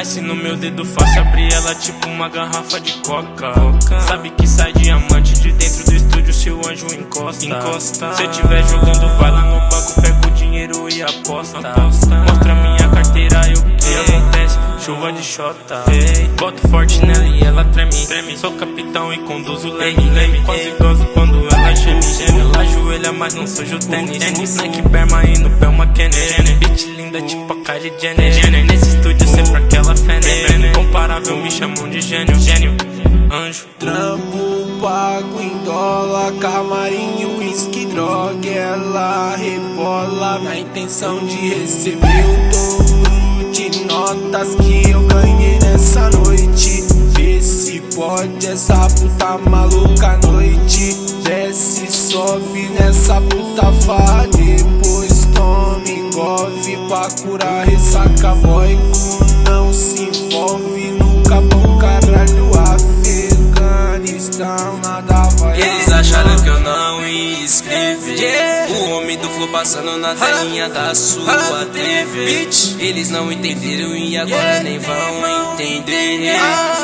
Ice no meu dedo, faço abrir ela tipo uma garrafa de coca. Sabe que sai diamante de dentro do estúdio se o anjo encosta. Se eu tiver jogando, vai lá no banco, pega o dinheiro e aposta. Mostra minha carteira e o que acontece, chuva de xota. Boto forte nela e ela treme. Sou capitão e conduzo leme. Quase gozo quando ela geme. Ela ajoelha, mas não sujo tênis. Nike Berma e no pé uma Kenny. Bitch linda tipo a Kylie Jenner. Nesse estúdio sempre aquela fene. Incomparável, me chamam de gênio. Anjo. Trampo pago em dólar, camarim, uísque, droga. Ela rebola na intenção de receber o dobro de notas que eu ganhei nessa noite. Vê se pode essa puta maluca à noite. Desce, sobe nessa puta farra. Depois tome golpe pra curar ressaca. Boy, não se envolve nunca, bom caralho. Afeganistão, nada vai. Eles acharam que eu não ia escrever. O homem do flow passando na telinha da sua TV. Eles não entenderam e agora nem vão entender.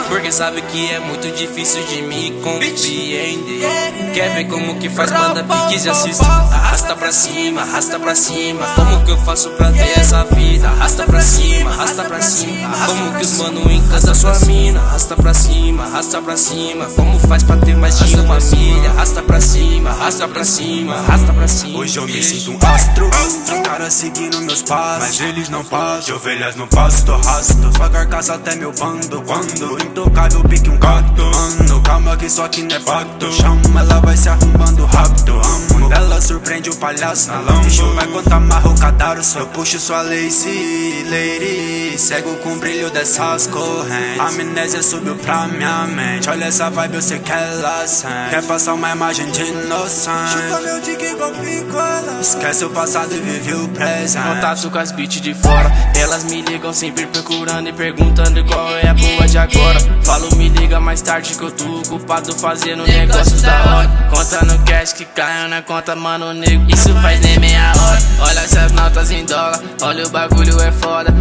Porque sabe que é muito difícil de me compreender. Quer ver como que faz banda piques e assista? Arrasta pra cima, arrasta pra cima. Como que eu faço pra ter essa vida? Arrasta pra cima, arrasta pra cima. Como que os mano encanta sua mina? Arrasta pra cima, arrasta pra cima. Como faz pra ter mais de uma milha? Arrasta pra cima, arrasta pra cima, arrasta pra cima. Hoje eu me sinto um astro. Os caras seguindo meus passos, mas eles não passam. De ovelhas no pasto, arrasto sua carcaça até meu bando. Quando intocável pique um gato. Mano, calma que isso aqui não é pacto. Chama, ela vai se arrumando rápido. Amo, ela surpreende o palhaço na lambo. Bicho vai contar amarra o cadarço. Eu puxo sua lace, lady. Cego com o brilho dessas correntes. A amnésia subiu pra minha mente. Olha essa vibe, eu sei que ela sente. Quer passar uma imagem de inocente. Chupa meu dick igual picola. Esquece o passado e vive o presente. Contato com as bitches de fora. Elas me ligam sempre procurando e perguntando qual é a boa de agora. Falo, me liga mais tarde que eu tô ocupado fazendo negócios da hora. Contando cash que caiu na conta, mano, nego. Isso faz nem meia hora. Olha essas notas em dólar. Olha o bagulho é foda.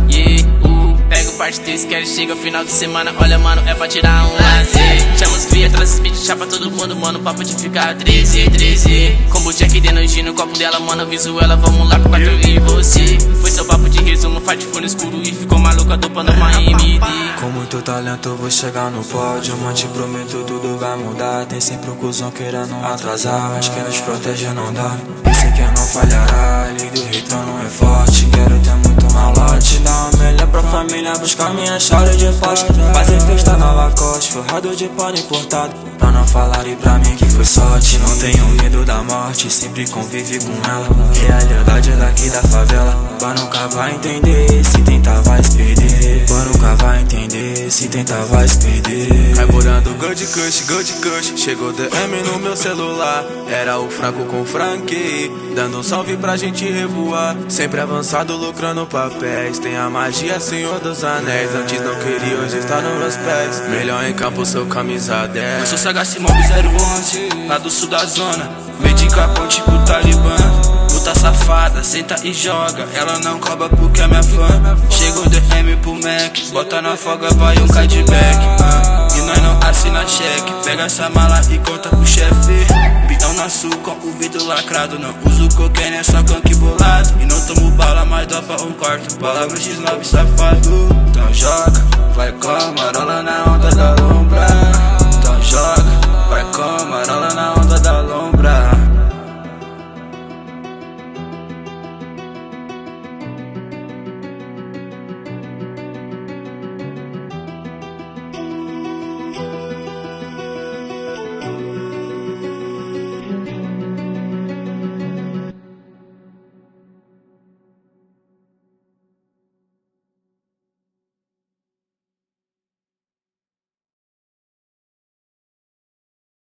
Pega o parte 3, quero chega final de semana. Olha, mano, é pra tirar um lazer. Chama os cria, traz speed, chapa todo mundo, mano. Papo de ficar 13. Combo Jack de noite no copo dela, mano. Aviso ela, vamos lá com 4 e você. Foi seu papo de resumo, fight foi no escuro e ficou maluca dopando uma MD. Com muito talento eu vou chegar no pódio, mas te prometo tudo vai mudar. Tem sempre um cuzão querendo atrasar, mas quem nos protege não dá. Esse que não falhará, lei do retorno não é forte. Quero ter muito malote, dar uma melhor pra família, buscar minha chave de poste. Fazer festa na Lacoste, forrado de pano importado. Pra não falarem pra mim que foi sorte. Não tenho medo da morte, sempre convive com ela. Realidade é daqui da favela. Pra nunca vai entender, se tentar vai se perder. Pra nunca vai entender, se tentar vai se perder. Carburando Gold Kush. Chegou DM no meu celular. Era o Franco com o Frank, dando um salve pra gente revoar. Sempre avançado, lucrando papéis. Tem a magia, Senhor dos Anéis. Antes não queria, hoje está nos meus pés. Melhor em campo, sou camisa 10. Eu sou Sagaz Mob 011, lá do sul da zona. Medica ponte pro Talibã. Puta safada, senta e joga. Ela não cobra porque é minha fã. Chegou DM pro Mac, bota na folga, vai um cashback. E nós não assina cheque. Pega essa mala e conta pro chefe. Bitão na sul com o vidro lacrado. Não uso cocaine, é só canque bolado. E não tomo bala, mas dopa um quarto. Palavra X9 safado. Então joga, vai com a marola na onda da lombra. Então joga, vai com a marola na onda.